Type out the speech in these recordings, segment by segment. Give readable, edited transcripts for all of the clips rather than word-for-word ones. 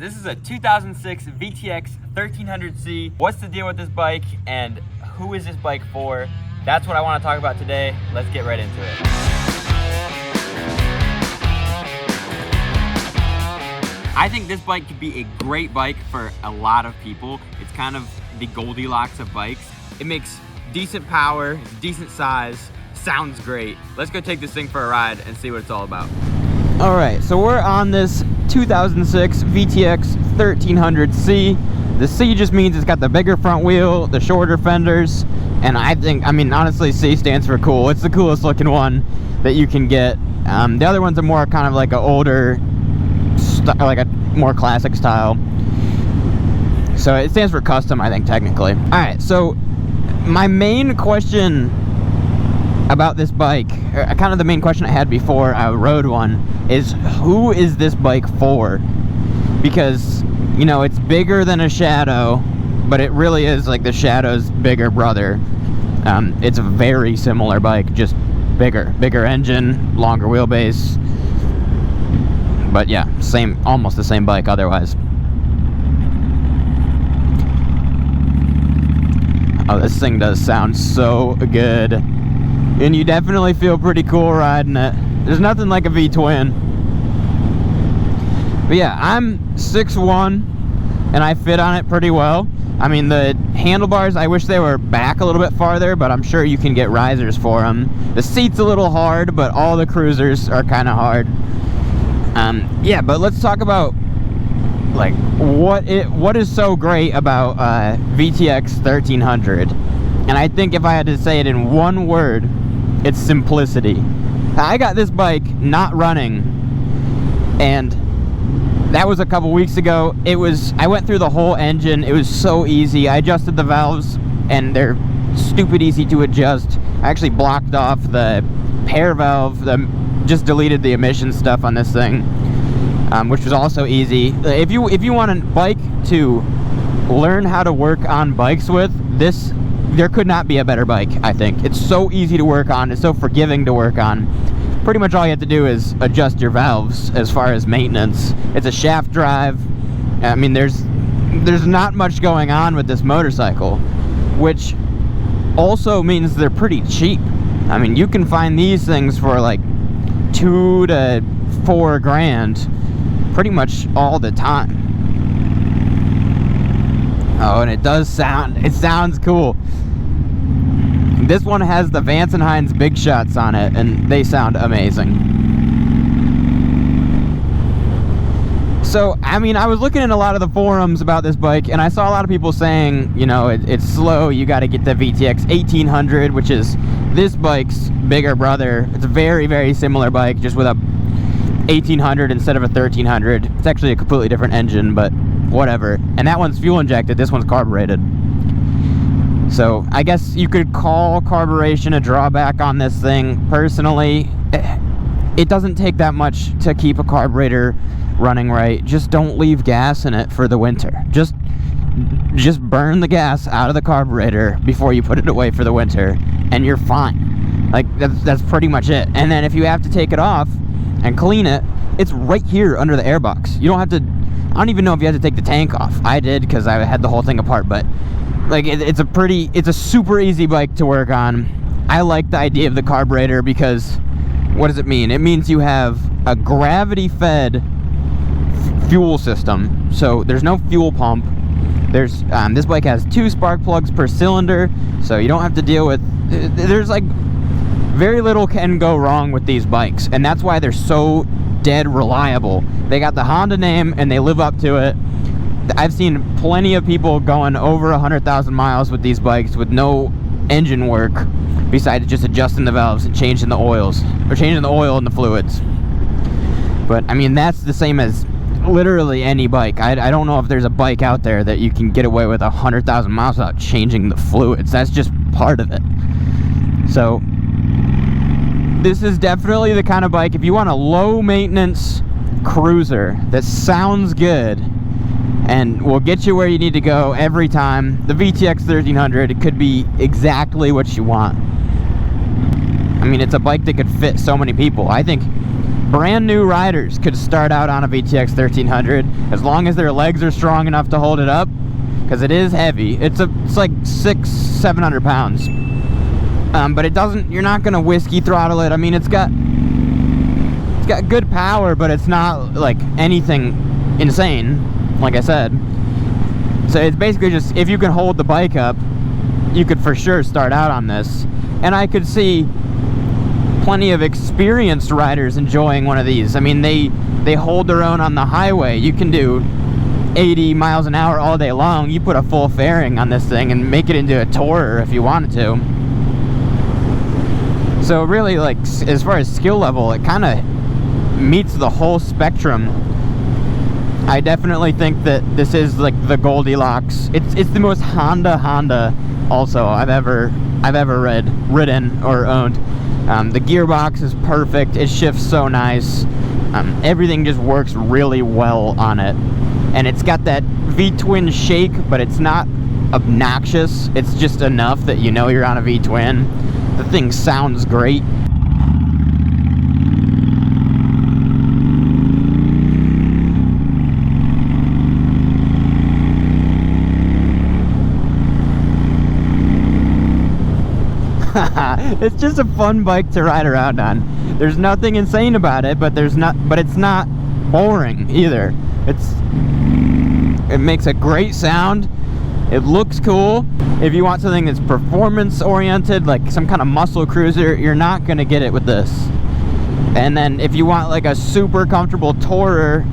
this is a 2006 VTX1300C. What's the deal with this bike and who is this bike for? That's what I want to talk about today. Let's get right into it. I think this bike could be a great bike for a lot of people. It's kind of the Goldilocks of bikes. It makes decent power, it's decent size, sounds great. Let's go take this thing for a ride and see what it's all about. All right, so we're on this 2006 VTX 1300C. The C just means it's got the bigger front wheel, the shorter fenders, and I mean, honestly, C stands for cool. It's the coolest looking one that you can get. The other ones are more kind of like an older, like a more classic style. So it stands for custom, I think, technically. All right, so my main question about this bike, kind of the main question I had before I rode one, is who is this bike for? Because, you know, it's bigger than a Shadow, but it really is like the Shadow's bigger brother. It's a very similar bike, just bigger engine, longer wheelbase. But yeah, almost the same bike otherwise. Oh, this thing does sound so good. And you definitely feel pretty cool riding it. There's nothing like a V-twin. But yeah, I'm 6'1", and I fit on it pretty well. I mean, the handlebars, I wish they were back a little bit farther, but I'm sure you can get risers for them. The seat's a little hard, but all the cruisers are kind of hard. Yeah, but let's talk about like what is so great about VTX 1300. And I think if I had to say it in one word, it's simplicity. I got this bike not running, and that was a couple weeks ago. I went through the whole engine. It was so easy. I adjusted the valves, and they're stupid easy to adjust. I actually blocked off the pair valve, just deleted the emission stuff on this thing, which was also easy. If you want a bike to learn how to work on bikes with, there could not be a better bike, I think. It's so easy to work on. It's so forgiving to work on. Pretty much all you have to do is adjust your valves as far as maintenance. It's a shaft drive. I mean, there's not much going on with this motorcycle, which also means they're pretty cheap. I mean, you can find these things for like $2 to $4 grand pretty much all the time. Oh, and it sounds cool. This one has the Vance & Hines Big Shots on it, and they sound amazing. So, I mean, I was looking in a lot of the forums about this bike, and I saw a lot of people saying, you know, it's slow, you gotta get the VTX1300, which is this bike's bigger brother. It's a very, very similar bike, just with a 1800 instead of a 1300. It's actually a completely different engine, but whatever. And that one's fuel injected, this one's carbureted. So I guess you could call carburation a drawback on this thing. Personally, it doesn't take that much to keep a carburetor running right. Just don't leave gas in it for the winter. Just burn the gas out of the carburetor before you put it away for the winter, and you're fine. Like, that's pretty much it. And then if you have to take it off and clean it, it's right here under the airbox. You don't have to, I don't even know if you have to take the tank off. I did, because I had the whole thing apart, but like, it's a super easy bike to work on. I like the idea of the carburetor because, what does it mean? It means you have a gravity-fed fuel system. So there's no fuel pump. There's this bike has 2 spark plugs per cylinder, so you don't have to deal with, there's like very little can go wrong with these bikes, and that's why they're so dead reliable. They got the Honda name and they live up to it. I've seen plenty of people going over 100,000 miles with these bikes with no engine work besides just adjusting the valves and changing the oils, or changing the oil and the fluids. But I mean, that's the same as literally any bike. I don't know if there's a bike out there that you can get away with 100,000 miles without changing the fluids. That's just part of it. So this is definitely the kind of bike, if you want a low maintenance cruiser that sounds good and will get you where you need to go every time, the VTX 1300 could be exactly what you want. I mean, it's a bike that could fit so many people. I think brand new riders could start out on a VTX 1300 as long as their legs are strong enough to hold it up, because it is heavy. It's like 600-700 pounds. But it doesn't, you're not gonna whiskey throttle it. I mean, it's got good power, but it's not like anything insane, like I said. So it's basically just, if you can hold the bike up, you could for sure start out on this. And I could see plenty of experienced riders enjoying one of these. I mean, they hold their own on the highway. You can do 80 miles an hour all day long. You put a full fairing on this thing and make it into a tourer if you wanted to. So really, like, as far as skill level, it kind of meets the whole spectrum. I definitely think that this is like the Goldilocks. It's the most Honda also I've ever ridden or owned. The gearbox is perfect. It shifts so nice. Everything just works really well on it. And it's got that V-twin shake, but it's not obnoxious. It's just enough that you know you're on a V-twin. The thing sounds great. It's just a fun bike to ride around on. There's nothing insane about it, but it's not boring either. It makes a great sound. It looks cool. If you want something that's performance oriented, like some kind of muscle cruiser, you're not gonna get it with this. And then if you want like a super comfortable tourer,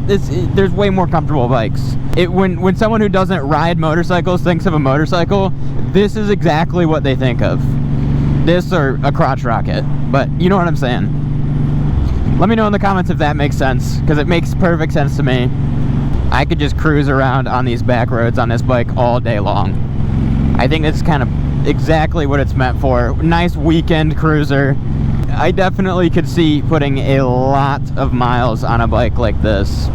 there's way more comfortable bikes. When someone who doesn't ride motorcycles thinks of a motorcycle, this is exactly what they think of. This or a crotch rocket, but you know what I'm saying. Let me know in the comments if that makes sense, because it makes perfect sense to me. I could just cruise around on these back roads on this bike all day long. I think it's kind of exactly what it's meant for. Nice weekend cruiser. I definitely could see putting a lot of miles on a bike like this.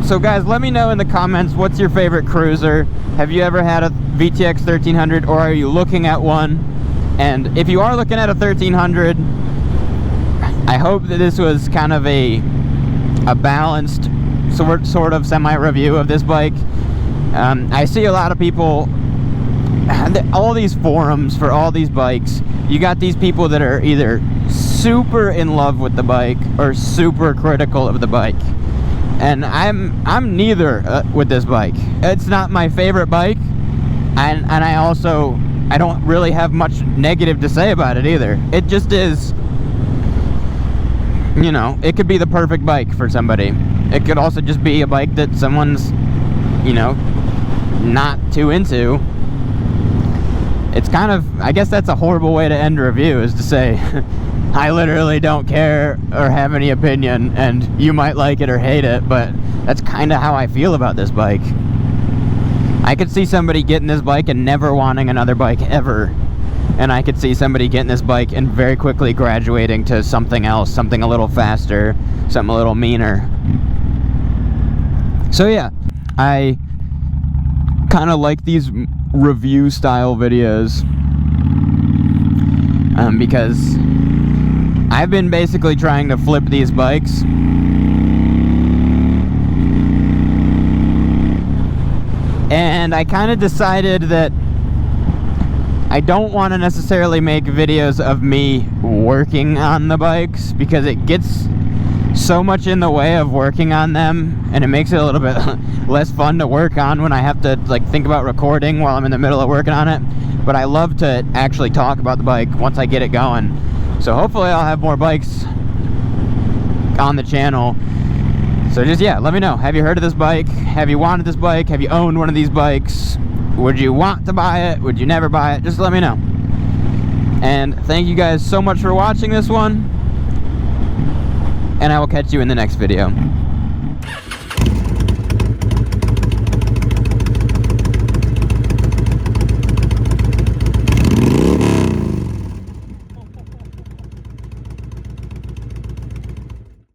So guys, let me know in the comments, what's your favorite cruiser? Have you ever had a VTX 1300, or are you looking at one? And if you are looking at a 1300, I hope that this was kind of a balanced sort of semi-review of this bike. I see a lot of people, all these forums for all these bikes, you got these people that are either super in love with the bike or super critical of the bike. And I'm neither with this bike. It's not my favorite bike, and I don't really have much negative to say about it either. It just is, you know, it could be the perfect bike for somebody. It could also just be a bike that someone's, you know, not too into. It's kind of, I guess that's a horrible way to end a review, is to say, I literally don't care or have any opinion, and you might like it or hate it, but that's kind of how I feel about this bike. I could see somebody getting this bike and never wanting another bike ever. And I could see somebody getting this bike and very quickly graduating to something else, something a little faster, something a little meaner. So yeah, I kind of like these review style videos because I've been basically trying to flip these bikes. And I kind of decided that I don't want to necessarily make videos of me working on the bikes, because it gets so much in the way of working on them, and it makes it a little bit less fun to work on when I have to like think about recording while I'm in the middle of working on it. But I love to actually talk about the bike once I get it going. So hopefully I'll have more bikes on the channel. So just, yeah, let me know. Have you heard of this bike? Have you wanted this bike? Have you owned one of these bikes? Would you want to buy it? Would you never buy it? Just let me know. And thank you guys so much for watching this one. And I will catch you in the next video.